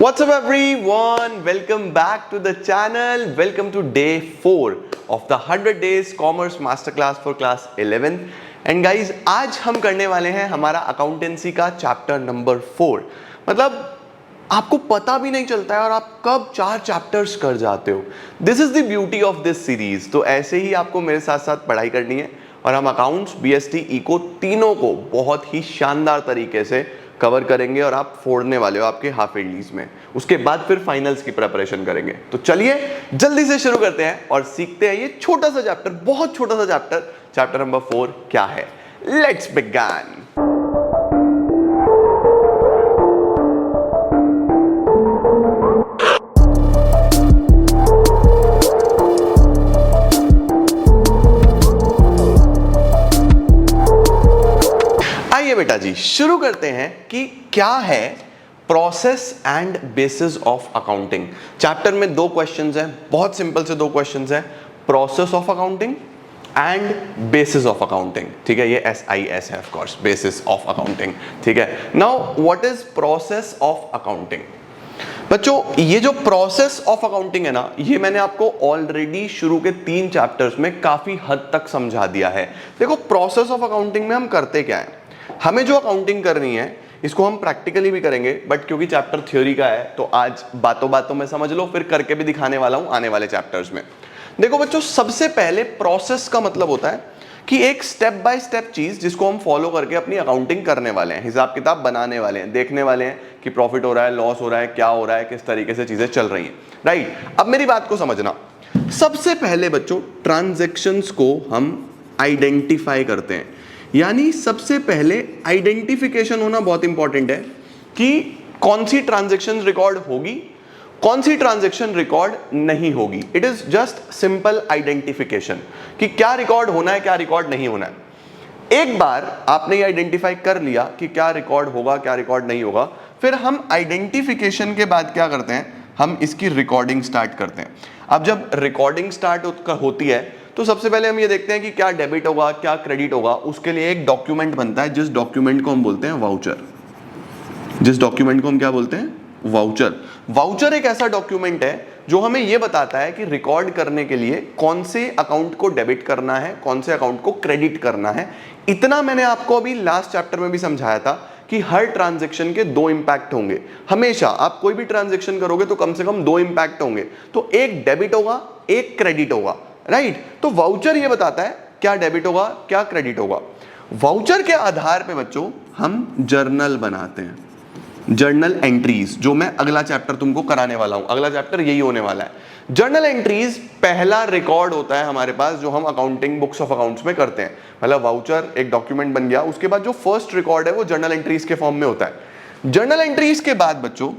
What's up everyone? Welcome back to the channel. Welcome to day 4 of the 100 days commerce masterclass for class 11th. And guys, आज हम करने वाले हैं हमारा accountancy का chapter number 4. मतलब आपको पता भी नहीं चलता है और आप कब 4 चैप्टर्स कर जाते हो. This is the beauty of this series. तो ऐसे ही आपको मेरे साथ साथ पढ़ाई करनी है और हम अकाउंट्स, बीएसटी, इको तीनों को बहुत ही शानदार तरीके से कवर करेंगे और आप फोड़ने वाले हो आपके हाफ ईयरलीज में. उसके बाद फिर फाइनल्स की प्रिपरेशन करेंगे. तो चलिए जल्दी से शुरू करते हैं और सीखते हैं ये छोटा सा चैप्टर, बहुत छोटा सा चैप्टर नंबर 4 क्या है. Let's begin. आइए बेटा जी शुरू करते हैं कि क्या है process and bases of accounting. Chapter में 2 क्वेश्चंस हैं, बहुत सिंपल से 2 क्वेश्चंस हैं. Process of accounting and bases of accounting. ठीक है, ये SIS है of course, basis of accounting. ठीक है. Now what is process of accounting? बच्चों ये जो प्रोसेस ऑफ अकाउंटिंग है ना, ये मैंने आपको ऑलरेडी शुरू के 3 चैप्टर्स में काफी हद तक समझा दिया है. देखो प्रोसेस ऑफ अकाउंटिंग में हम करते क्या है, हमें जो अकाउंटिंग करनी है इसको हम प्रैक्टिकली भी करेंगे, बट क्योंकि चैप्टर थ्योरी का है तो आज बातों बातों में समझ लो, फिर करके भी दिखाने वाला हूं आने वाले चैप्टर्स में. देखो बच्चों, सबसे पहले प्रोसेस का मतलब होता है कि एक स्टेप बाय स्टेप चीज जिसको हम फॉलो करके अपनी अकाउंटिंग करने वाले हैं, हिसाब किताब बनाने वाले हैं, देखने वाले हैं कि प्रॉफिट हो रहा है, लॉस हो रहा है, क्या हो रहा है, किस तरीके से चीजें चल रही हैं. राइट. अब मेरी बात को समझना. सबसे पहले बच्चों ट्रांजैक्शंस को हम आइडेंटिफाई करते हैं. यानी सबसे पहले आइडेंटिफिकेशन होना बहुत इंपॉर्टेंट है कि कौन सी ट्रांजैक्शन रिकॉर्ड होगी, कौन सी ट्रांजैक्शन रिकॉर्ड नहीं होगी. It is just simple identification कि क्या रिकॉर्ड होना है, क्या रिकॉर्ड नहीं होना है. एक बार आपने ये आइडेंटिफाई कर लिया कि क्या रिकॉर्ड होगा, क्या रिकॉर्ड नहीं होगा, फिर हम आइडेंटिफिकेशन के बाद क्या करते हैं, हम इसकी रिकॉर्डिंग स्टार्ट करते हैं. अब जब रिकॉर्डिंग स्टार्ट होती है तो सबसे पहले हम ये देखते हैं कि क्या डेबिट होगा, क्या क्रेडिट होगा. उसके लिए एक डॉक्यूमेंट बनता है, जिस डॉक्यूमेंट को हम बोलते हैं वाउचर. जिस डॉक्यूमेंट को हम क्या बोलते हैं, वाउचर. वाउचर एक ऐसा डॉक्यूमेंट है जो हमें ये बताता है कि रिकॉर्ड करने के लिए कौन से अकाउंट को डेबिट करना है, कौन से अकाउंट को क्रेडिट करना है. इतना मैंने आपको अभी लास्ट चैप्टर में भी समझाया था कि हर ट्रांजैक्शन के 2 इंपैक्ट होंगे. हमेशा आप कोई भी ट्रांजैक्शन करोगे तो कम से कम 2 इंपैक्ट होंगे. तो एक डेबिट होगा, एक क्रेडिट होगा. राइट. तो वाउचर ये बताता है क्या डेबिट होगा, क्या क्रेडिट होगा. वाउचर के आधार पे बच्चों हम जर्नल बनाते हैं, जर्नल एंट्रीज, जो मैं अगला चैप्टर तुमको कराने वाला हूं. अगला चैप्टर यही होने वाला है. जर्नल एंट्रीज पहला रिकॉर्ड होता है हमारे पास जो हम अकाउंटिंग बुक्स ऑफ अकाउंट्स में करते हैं. मतलब वाउचर एक डॉक्यूमेंट बन गया, उसके बाद जो फर्स्ट रिकॉर्ड है वो जर्नल एंट्रीज के फॉर्म में होता है. जर्नल एंट्रीज के बाद बच्चों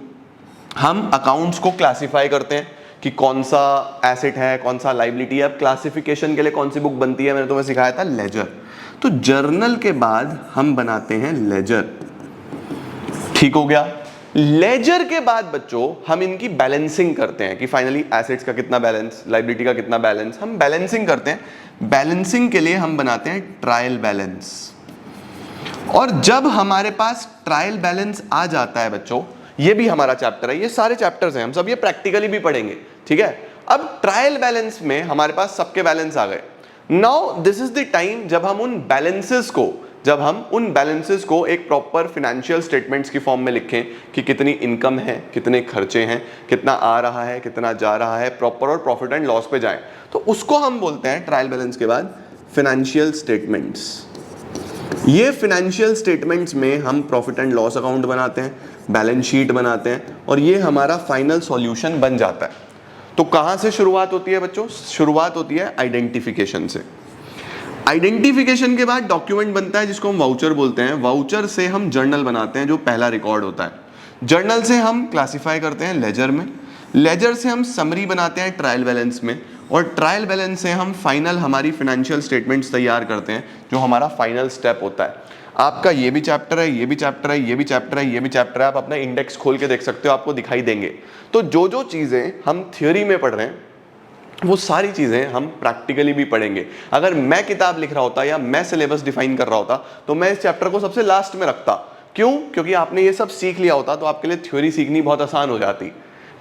हम अकाउंट्स को क्लासिफाई करते हैं कि कौन सा एसेट है, कौन सा लायबिलिटी है. अब क्लासिफिकेशन के लिए कौन सी बुक बनती है, मैंने तुम्हें सिखाया था लेजर. तो जर्नल के बाद हम बनाते हैं लेजर. ठीक हो गया. लेजर के बाद बच्चों हम इनकी बैलेंसिंग करते हैं कि फाइनली एसेट्स का कितना बैलेंस, लायबिलिटी का कितना बैलेंस, हम बैलेंसिंग करते हैं. बैलेंसिंग के लिए हम बनाते हैं ट्रायल बैलेंस. और जब हमारे पास ट्रायल बैलेंस आ जाता है बच्चों, ये भी हमारा चैप्टर है, ये सारे चैप्टर्स हैं, हम सब ये प्रैक्टिकली भी पढ़ेंगे. ठीक है. अब ट्रायल बैलेंस में हमारे पास सबके बैलेंस आ गए. Now this is the time जब हम उन बैलेंसेस को एक प्रॉपर फाइनेंशियल स्टेटमेंट्स की फॉर्म में लिखें कि कितनी इनकम है, कितने खर्चे हैं, कितना आ रहा है, कितना जा रहा है, प्रॉपर और प्रॉफिट एंड लॉस पे जाएं. तो उसको हम बोलते हैं ट्रायल बैलेंस के बाद फाइनेंशियल स्टेटमेंट्स. ये फाइनेंशियल स्टेटमेंट्स में हम प्रॉफिट एंड लॉस अकाउंट बनाते हैं, बैलेंस शीट बनाते हैं और ये हमारा फाइनल सॉल्यूशन बन जाता है. तो कहां से शुरुआत होती है बच्चों? शुरुआत होती है आइडेंटिफिकेशन से. आइडेंटिफिकेशन के बाद डॉक्यूमेंट बनता है जिसको हम वाउचर बोलते हैं. वाउचर से हम जर्नल बनाते हैं जो पहला रिकॉर्ड होता है. जर्नल से हम क्लासिफाई करते हैं लेजर में. लेजर से हम समरी बनाते हैं ट्रायल बैलेंस में. और ट्रायल बैलेंस से हम फाइनल हमारी फाइनेंशियल स्टेटमेंट्स तैयार करते हैं जो हमारा फाइनल स्टेप होता है. आपका ये भी चैप्टर है, ये भी चैप्टर है, ये भी चैप्टर है, ये भी चैप्टर है. आप अपना इंडेक्स खोल के देख सकते हो, आपको दिखाई देंगे. तो जो जो चीजें हम थ्योरी में पढ़ रहे हैं वो सारी चीजें हम प्रैक्टिकली भी पढ़ेंगे. अगर मैं किताब लिख रहा होता या मैं सिलेबस डिफाइन कर रहा होता तो मैं इस चैप्टर को सबसे लास्ट में रखता, क्यों? क्योंकि आपने ये सब सीख लिया होता तो आपके लिए थ्योरी सीखनी बहुत आसान हो जाती,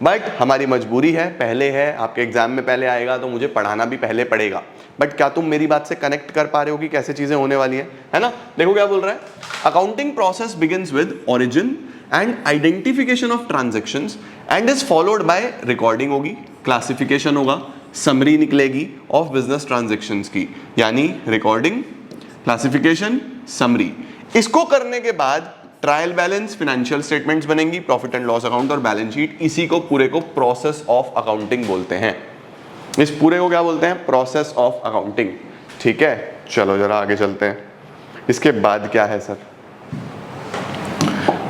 बट हमारी मजबूरी है, पहले है, आपके एग्जाम में पहले आएगा तो मुझे पढ़ाना भी पहले पड़ेगा। बट क्या तुम मेरी बात से कनेक्ट कर पा रहे हो कि कैसे चीजें होने वाली है ना? देखो क्या बोल रहा है, accounting process begins with origin and identification of transactions and is followed by recording होगी, क्लासिफिकेशन होगा, समरी निकलेगी ऑफ बिजनेस ट्रांजैक्शंस की, यानी रिकॉर्डिंग, क्लासिफिकेशन, समरी। इसको करने के बाद ट्रायल बैलेंस, फाइनेंशियल स्टेटमेंट्स बनेंगी, प्रॉफिट एंड लॉस अकाउंट और बैलेंस शीट। इसी को पूरे को प्रोसेस ऑफ अकाउंटिंग बोलते हैं। इस पूरे को क्या बोलते हैं? Process of accounting. ठीक है, चलो जरा आगे चलते हैं। इसके बाद क्या है सर?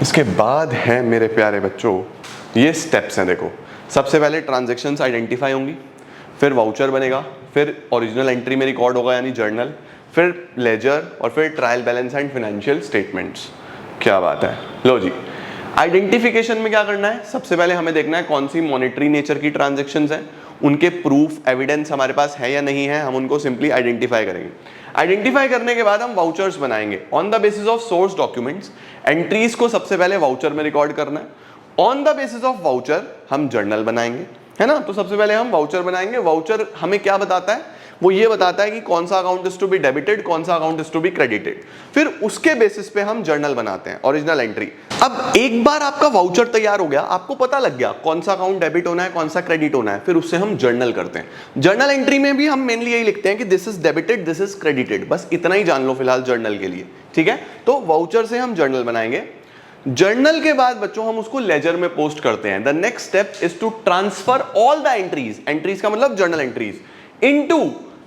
इसके बाद है मेरे प्यारे बच्चों, ये स्टेप्स हैं। देखो, सबसे पहले ट्रांजैक्शंस आइडेंटिफाई होंगी, फिर वाउचर बनेगा, फिर ओरिजिनल एंट्री में रिकॉर्ड होगा यानी जर्नल, फिर लेजर और फिर trial balance and financial statements. क्या बात है। लो जी, आइडेंटिफिकेशन में क्या करना है? सबसे पहले हमें देखना है कौन सी मॉनेटरी नेचर की ट्रांजैक्शंस हैं, उनके प्रूफ एविडेंस हमारे पास है या नहीं है, हम उनको सिंपली आइडेंटिफाई करेंगे। आइडेंटिफाई करने के बाद हम वाउचर्स बनाएंगे on the basis of source documents. Entries को सबसे पहले वाउचर में रिकॉर्ड करना है, on the basis of voucher हम जर्नल बनाएंगे, है ना? तो सबसे पहले हम वाउचर बनाएंगे। वाउचर हमें क्या बताता है? वो ये बताता है कि कौन सा account is to be debited, कौन सा account is to be credited. फिर उसके बेसिस पे हम जर्नल बनाते हैं, ओरिजिनल एंट्री। अब एक बार आपका वाउचर तैयार हो गया, आपको पता लग गया कौन सा अकाउंट डेबिट होना है, कौन सा क्रेडिट होना है, फिर उससे हम जर्नल करते हैं। जर्नल एंट्री में भी हम मेनली यही लिखते हैं कि this is debited, this is credited, बस इतना ही जान लो फिलहाल जर्नल के लिए। ठीक है, तो वाउचर से हम जर्नल बनाएंगे। जर्नल के बाद बच्चों हम उसको लेजर में पोस्ट करते हैं। The next step is to transfer all the entries, entries का मतलब journal entries, into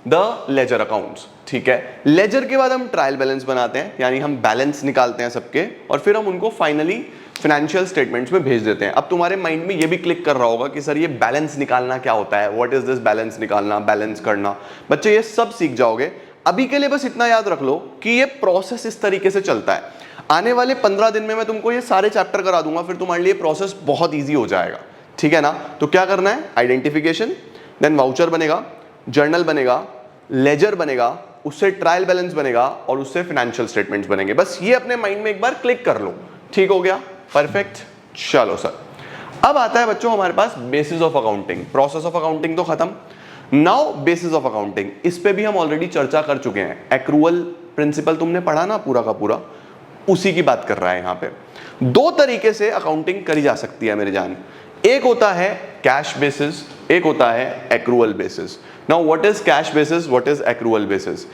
the ledger accounts. ठीक है, लेजर के बाद हम ट्रायल बैलेंस बनाते हैं, यानी हम बैलेंस निकालते हैं सबके, और फिर हम उनको फाइनली फाइनेंशियल स्टेटमेंट्स में भेज देते हैं। अब तुम्हारे माइंड में ये भी क्लिक कर रहा होगा कि सर ये बैलेंस निकालना क्या होता है, व्हाट इज दिस बैलेंस निकालना, बैलेंस करना। बच्चे ये सब सीख जाओगे। अभी के लिए बस इतना याद रख लो कि ये प्रोसेस इस तरीके से चलता है। आने वाले 15 दिन में मैं तुमको ये सारे चैप्टर करा दूंगा, फिर तुम्हारे लिए प्रोसेस बहुत ईजी हो जाएगा। ठीक है ना? तो क्या करना है? आइडेंटिफिकेशन, देन वाउचर बनेगा, जर्नल बनेगा, लेजर बनेगा, उससे ट्रायल बैलेंस बनेगा और उससे फाइनेंशियल स्टेटमेंट्स बनेंगे। बस ये अपने माइंड में एक बार क्लिक कर लो। ठीक हो गया? परफेक्ट। चलो सर, अब आता है बच्चों हमारे पास basis of accounting. Process of accounting तो खत्म, नाउ बेसिस ऑफ अकाउंटिंग। इस पे भी हम ऑलरेडी चर्चा कर चुके हैं। एक्रूअल प्रिंसिपल तुमने पढ़ा ना पूरा का पूरा, उसी की बात कर रहा है यहां पे। दो तरीके से अकाउंटिंग करी जा सकती है मेरे जान। एक होता है कैश बेसिस, एक होता है accrual basis. Now what is cash basis, what is accrual basis?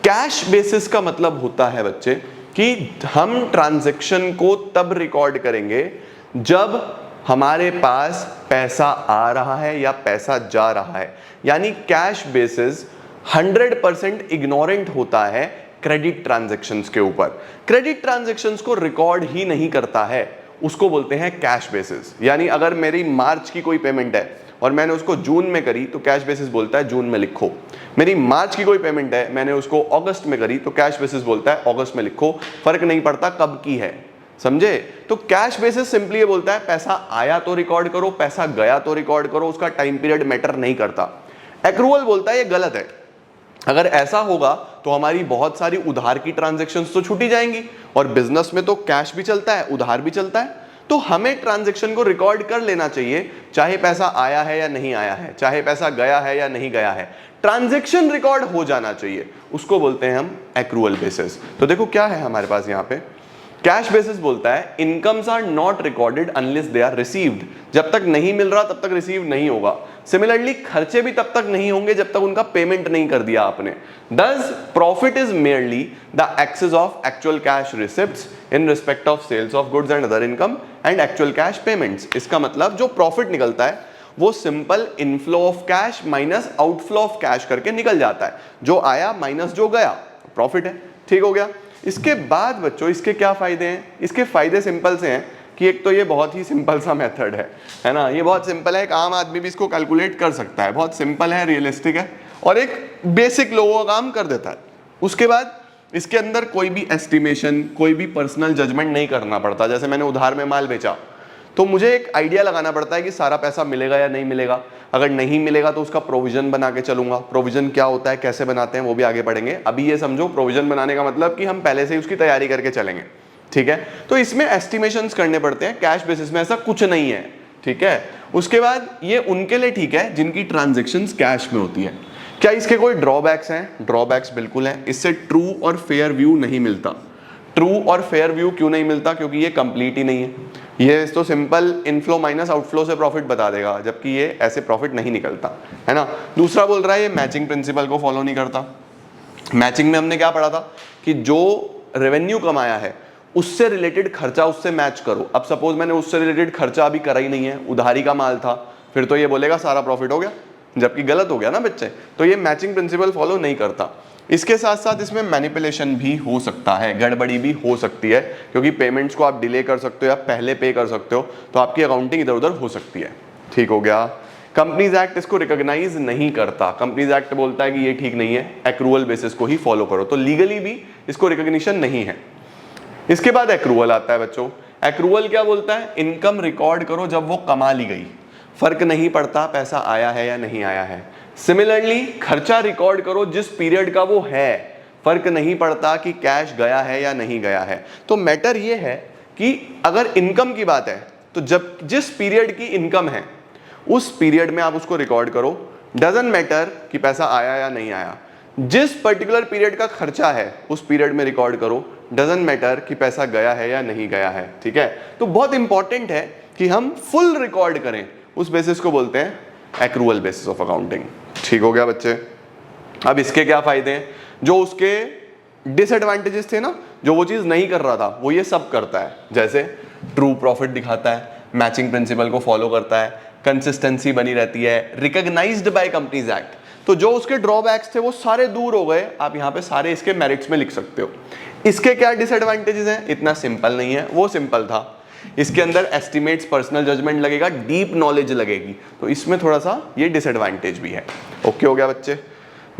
Cash basis का मतलब होता है बच्चे कि हम ट्रांजैक्शन को तब रिकॉर्ड करेंगे जब हमारे पास पैसा आ रहा है या पैसा जा रहा है। यानी कैश बेसिस 100% इग्नोरेंट होता है क्रेडिट ट्रांजैक्शंस के ऊपर। क्रेडिट ट्रांजैक्शंस को रिकॉर्ड ही नहीं करता है, उसको बोलते हैं कैश बेसिस। यानी अगर मेरी मार्च की कोई पेमेंट है और मैंने उसको जून में करी तो कैश बेसिस बोलता है जून में लिखो। मेरी मार्च की कोई पेमेंट है, मैंने उसको अगस्त में करी तो कैश बेसिस बोलता है अगस्त में लिखो। फर्क नहीं पड़ता कब की है, समझे? तो कैश बेसिस सिंपली ये बोलता है पैसा आया तो रिकॉर्ड करो, पैसा गया तो रिकॉर्ड करो, उसका टाइम पीरियड मैटर नहीं करता। एक्रूअल बोलता है ये गलत है। अगर ऐसा होगा तो हमारी बहुत सारी उधार की ट्रांजैक्शंस तो छूटी जाएंगी, और बिजनेस में तो कैश भी चलता है, उधार भी चलता है। तो हमें ट्रांजैक्शन को रिकॉर्ड कर लेना चाहिए, चाहे पैसा आया है या नहीं आया है, चाहे पैसा गया है या नहीं गया है, ट्रांजैक्शन रिकॉर्ड हो जाना चाहिए। उसको बोलते हैं हम एक्रूअल बेसिस। तो देखो क्या है हमारे पास यहाँ पे, कैश बेसिस बोलता है incomes are not recorded unless they are received. जब तक नहीं मिल रहा तब तक रिसीव नहीं होगा। सिमिलरली खर्चे भी तब तक नहीं होंगे जब तक उनका पेमेंट नहीं कर दिया आपने। Thus profit is merely the excess of actual cash receipts in respect of sales of goods and other income and actual cash payments। इसका मतलब जो प्रॉफिट निकलता है वो simple inflow of cash minus outflow of cash करके निकल जाता है। जो आया माइनस जो गया, प्रॉफिट है। ठीक हो गया? इसके बाद बच्चों इसके क्या फायदे हैं? इसके फायदे सिंपल से हैं कि एक तो ये बहुत ही सिंपल सा मेथड है ना, ये बहुत सिंपल है, एक आम आदमी भी इसको कैलकुलेट कर सकता है, बहुत सिंपल है, रियलिस्टिक है और एक बेसिक लोगों का काम कर देता है। उसके बाद इसके अंदर कोई भी एस्टिमेशन, कोई भी पर्सनल जजमेंट नहीं करना पड़ता। जैसे मैंने उधार में माल बेचा तो मुझे एक आइडिया लगाना पड़ता है कि सारा पैसा मिलेगा या नहीं मिलेगा। अगर नहीं मिलेगा तो उसका प्रोविजन बना के चलूंगा। प्रोविजन क्या होता है, कैसे बनाते हैं, वो भी आगे पढ़ेंगे। अभी ये समझो प्रोविजन बनाने का मतलब कि हम पहले से ही उसकी तैयारी करके चलेंगे। ठीक है। तो इसमें एस्टिमेशंस करने पड़ते हैं, कैश बेसिस में ऐसा कुछ नहीं है, ठीक है। उसके बाद ये उनके लिए ठीक है जिनकी ट्रांजैक्शंस कैश में होती है। क्या इसके कोई ड्रॉबैक्स हैं? ड्रॉबैक्स बिल्कुल हैं। इससे ट्रू और फेयर व्यू नहीं मिलता। ट्रू और फेयर व्यू क्यों नहीं मिलता? क्योंकि ये कंप्लीट ही नहीं है। ये तो सिंपल इनफ्लो माइनस आउटफ्लो से प्रॉफिट बता देगा, जबकि ये ऐसे प्रॉफिट नहीं निकलता, है ना। दूसरा बोल रहा है ये मैचिंग प्रिंसिपल को फॉलो नहीं करता। मैचिंग में हमने क्या पढ़ा था कि जो रेवेन्यू कमाया है उससे रिलेटेड खर्चा उससे मैच करो। अब सपोज मैंने उससे रिलेटेड खर्चा अभी करा ही नहीं है, उधारी का माल था, फिर तो ये बोलेगा सारा प्रॉफिट हो गया, जबकि गलत हो गया ना बच्चे। तो ये मैचिंग प्रिंसिपल फॉलो नहीं करता। इसके साथ साथ इसमें मैनिपुलेशन भी हो सकता है, गड़बड़ी भी हो सकती है, क्योंकि पेमेंट्स को आप डिले कर सकते हो या पहले पे कर सकते हो, तो आपकी अकाउंटिंग इधर उधर हो सकती है। ठीक हो गया। कंपनीज एक्ट इसको रिकॉग्नाइज नहीं करता। कंपनीज एक्ट बोलता है कि ये ठीक नहीं है, एक्रूअल बेसिस को ही फॉलो करो, तो लीगली भी इसको रिकॉग्निशन नहीं है। इसके बाद एक्रूअल आता है बच्चों। एक्रूअल क्या बोलता है? इनकम रिकॉर्ड करो जब वो कमा ली गई, फर्क नहीं पड़ता पैसा आया है या नहीं आया है। सिमिलरली खर्चा रिकॉर्ड करो जिस पीरियड का वो है, फर्क नहीं पड़ता कि कैश गया है या नहीं गया है। तो मैटर ये है कि अगर इनकम की बात है तो जब जिस पीरियड की इनकम है उस पीरियड में आप उसको रिकॉर्ड करो, डजंट मैटर कि पैसा आया या नहीं आया। जिस पर्टिकुलर पीरियड का खर्चा है उस पीरियड में रिकॉर्ड करो, डजंट मैटर कि पैसा गया है या नहीं गया है, ठीक है। तो बहुत इंपॉर्टेंट है कि हम फुल रिकॉर्ड करें, उस बेसिस को बोलते हैं एक्रूअल बेसिस ऑफ अकाउंटिंग। ठीक हो गया बच्चे। अब इसके क्या फायदे हैं? जो उसके डिसएडवांटेजेस थे ना, जो वो चीज नहीं कर रहा था वो ये सब करता है, जैसे ट्रू प्रॉफिट दिखाता है, मैचिंग प्रिंसिपल को फॉलो करता है, कंसिस्टेंसी बनी रहती है, रिकॉग्नाइज्ड बाय कंपनीज एक्ट। तो जो उसके ड्रॉबैक्स थे वो सारे दूर हो गए। आप यहाँ पे सारे इसके मेरिट्स में लिख सकते हो। इसके क्या डिसएडवांटेजेस हैं? इतना सिंपल नहीं है, वो सिंपल था। इसके अंदर एस्टिमेट्स, पर्सनल जजमेंट लगेगा, डीप नॉलेज लगेगी, तो इसमें थोड़ा सा ये डिसएडवांटेज भी है। ओके हो गया बच्चे।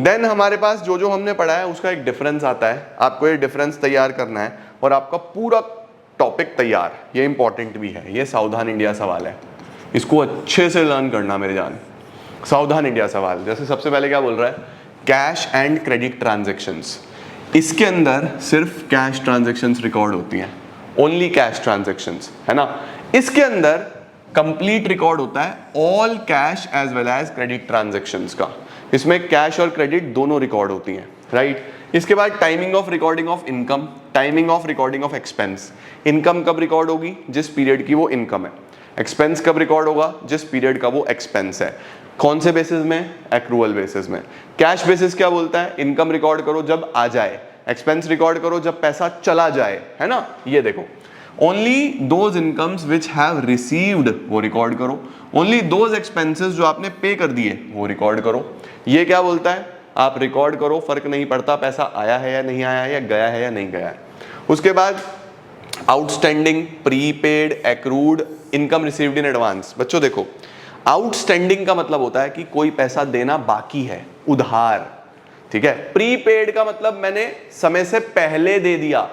देन हमारे पास जो जो हमने पढ़ा है उसका एक डिफरेंस आता है। आपको ये डिफरेंस तैयार करना है और आपका पूरा टॉपिक तैयार। ये इंपॉर्टेंट भी है, ये सावधान इंडिया सवाल है, इसको अच्छे से लर्न करना मेरे जान। सावधान इंडिया सवाल, जैसे सबसे पहले क्या बोल रहा है? Cash and credit transactions. इसके अंदर सिर्फ कैश ट्रांजेक्शंस रिकॉर्ड होती हैं, ओनली कैश ट्रांजेक्शंस, है ना। इसके अंदर कंप्लीट रिकॉर्ड होता है all cash as well as credit transactions का। इसमें कैश और क्रेडिट दोनों रिकॉर्ड होती हैं, राइट। इसके बाद timing of recording of income, timing of recording of expense. Income कब रिकॉर्ड होगी? जिस पीरियड की वो इनकम है। एक्सपेंस कब रिकॉर्ड होगा? जिस पीरियड का वो एक्सपेंस है। कौन से बेसिस में? एक्रूअल बेसिस में। कैश बेसिस क्या बोलता है? इनकम रिकॉर्ड करो जब आ जाए, एक्सपेंस रिकॉर्ड करो जब पैसा चला जाए, है ना। ये देखो, only those incomes which have received वो रिकॉर्ड करो, ओनली दोज एक्सपेंसेस जो आपने पे कर दिए वो रिकॉर्ड करो। ये क्या बोलता है? आप रिकॉर्ड करो, फर्क नहीं पड़ता पैसा आया है या नहीं आया है, या गया है या नहीं गया है। उसके बाद outstanding, prepaid, accrued, income received in advance. बच्चों देखो, आउटस्टैंडिंग का मतलब होता है कि कोई पैसा देना बाकी है, उधार, ठीक है। प्रीपेड का मतलब मैंने समय से पहले दे दिया।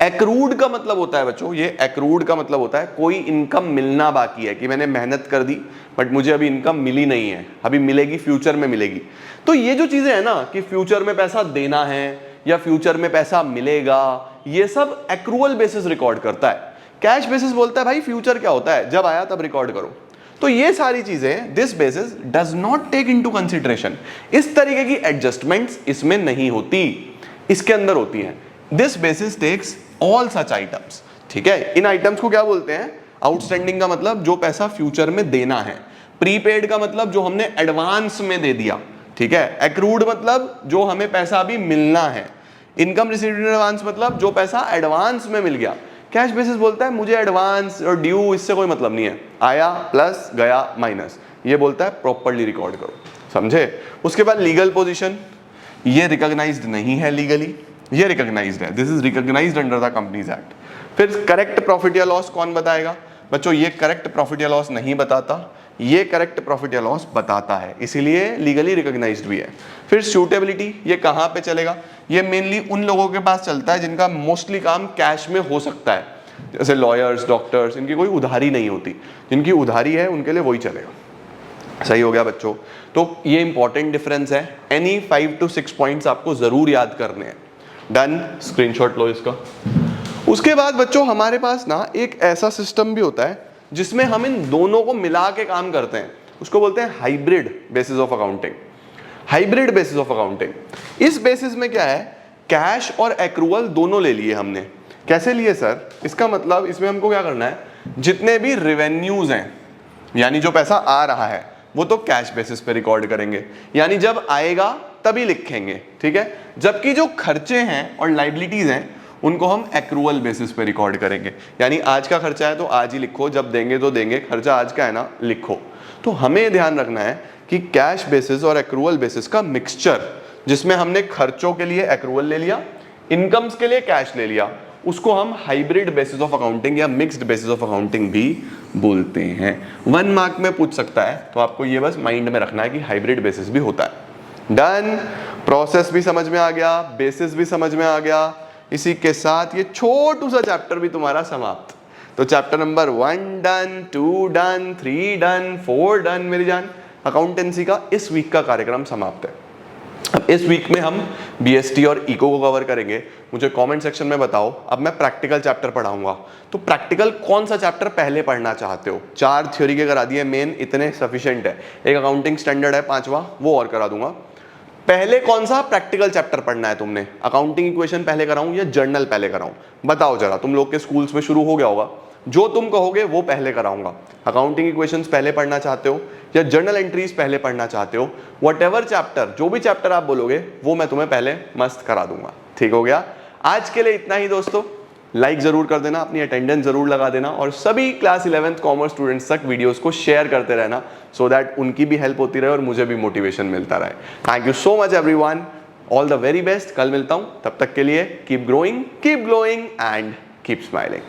एक्रूड का मतलब होता है बच्चों, ये एक्रूड का मतलब होता है कोई इनकम मिलना बाकी है, कि मैंने मेहनत कर दी बट मुझे अभी इनकम मिली नहीं है, अभी मिलेगी, फ्यूचर में मिलेगी। तो ये जो चीजें है ना कि फ्यूचर में पैसा देना है या फ्यूचर में पैसा मिलेगा, ये सब एक्रूअल बेसिस रिकॉर्ड करता है। कैश बेसिस बोलता है भाई फ्यूचर क्या होता है, जब आया तब रिकॉर्ड करो। तो ये सारी चीजें this basis does not take into consideration. इस तरीके की एडजस्टमेंट्स इसमें नहीं होती, इसके अंदर होती हैं। This basis takes all such items, ठीक है। इन आइटम्स को क्या बोलते हैं? आउटस्टैंडिंग का मतलब जो पैसा फ्यूचर में देना है, प्रीपेड का मतलब जो हमने एडवांस में दे दिया, ठीक है। एक्रूड मतलब जो हमें पैसा अभी मिलना है, इनकम रिसीव्ड इन एडवांस मतलब जो पैसा एडवांस में मिल गया। कैश बेसिस बोलता है मुझे एडवांस और ड्यू इससे कोई मतलब नहीं है, आया प्लस गया माइनस, ये बोलता है प्रॉपर्ली रिकॉर्ड करो, समझे। उसके बाद लीगल पोजीशन, ये रिकॉग्नाइज्ड नहीं है लीगली, ये रिकॉग्नाइज्ड है, this is recognised under the companies act. फिर करेक्ट प्रॉफिट या लॉस कौन बताएगा? बच्चों ये करेक्ट प्रॉफिट या लॉस नहीं बताता, ये करेक्ट प्रॉफिट या लॉस बताता है, इसीलिए लीगली रिकॉग्नाइज्ड भी है। फिर सूटेबिलिटी, ये कहाँ पे चलेगा? ये मेनली उन लोगों के पास चलता है जिनका मोस्टली काम कैश में हो सकता है, जैसे लॉयर्स, डॉक्टर्स, इनकी कोई उधारी नहीं होती, जिनकी उधारी है उनके लिए वही चलेगा। सही हो गया बच्चों। तो ये इंपॉर्टेंट डिफरेंस है, एनी 5 to 6 पॉइंट्स आपको जरूर याद करने हैं। डन, स्क्रीनशॉट लो इसका। उसके बाद बच्चों हमारे पास ना एक ऐसा सिस्टम भी होता है जिसमें हम इन दोनों को मिला के काम करते हैं, उसको बोलते हैं hybrid basis of accounting. Hybrid basis of accounting. इस बेसिस में क्या है, कैश और एक्रूअल दोनों ले लिए हमने। कैसे लिए सर? इसका मतलब इसमें हमको क्या करना है, जितने भी रेवेन्यूज हैं यानी जो पैसा आ रहा है वो तो कैश बेसिस पे रिकॉर्ड करेंगे, यानी जब आएगा तभी लिखेंगे, ठीक है। जबकि जो खर्चे हैं और लाइबिलिटीज हैं उनको हम एक्रूअल बेसिस पे रिकॉर्ड करेंगे, यानी आज का खर्चा है तो आज ही लिखो, जब देंगे तो देंगे, खर्चा आज का है ना, लिखो। तो हमें ध्यान रखना है कि कैश बेसिस और एक्रूअल बेसिस का मिक्सचर, जिसमें हमने खर्चों के लिए एक्रूअल ले लिया, इनकम्स के लिए कैश ले लिया, उसको हम हाइब्रिड बेसिस ऑफ अकाउंटिंग या मिक्स्ड बेसिस ऑफ अकाउंटिंग भी बोलते हैं। 1 मार्क में पूछ सकता है, तो आपको ये बस माइंड में रखना है कि हाइब्रिड बेसिस भी होता है। डन, प्रोसेस भी समझ में आ गया, बेसिस भी समझ में आ गया। इसी के साथ ये छोटू सा चैप्टर भी तुम्हारा समाप्त। तो chapter number 1 done, 2 done, 3 done, 4 done मेरी जान। अकाउंटेंसी का इस वीक का कार्यक्रम समाप्त है। अब इस वीक में हम बीएसटी और इको को कवर करेंगे। मुझे कमेंट सेक्शन में बताओ। अब मैं प्रैक्टिकल चैप्टर पढ़ाऊंगा, तो प्रैक्टिकल कौन सा चैप्टर पहले पढ़ना चाहते हो? 4 थ्योरी के करा दिए मेन, इतने सफिशिएंट है। एक अकाउंटिंग स्टैंडर्ड है 5वां, वो और करा दूंगा। पहले कौन सा प्रैक्टिकल चैप्टर पढ़ना है तुमने? अकाउंटिंग इक्वेशन पहले कराऊं या जर्नल पहले कराऊं? बताओ जरा, तुम लोग के स्कूल्स में शुरू हो गया होगा, जो तुम कहोगे वो पहले कराऊंगा। अकाउंटिंग इक्वेशंस पहले पढ़ना चाहते हो या जर्नल एंट्रीज पहले पढ़ना चाहते हो? व्हाटएवर चैप्टर, जो भी चैप्टर आप बोलोगे वो मैं तुम्हें पहले मस्त करा दूंगा। ठीक हो गया? आज के लिए इतना ही दोस्तों। लाइक जरूर कर देना, अपनी अटेंडेंस जरूर लगा देना और सभी क्लास 11th कॉमर्स स्टूडेंट्स तक वीडियोस को शेयर करते रहना, सो दैट उनकी भी हेल्प होती रहे और मुझे भी मोटिवेशन मिलता रहे। Thank you so much everyone, all the very best. कल मिलता हूं, तब तक के लिए keep growing, keep glowing and keep smiling.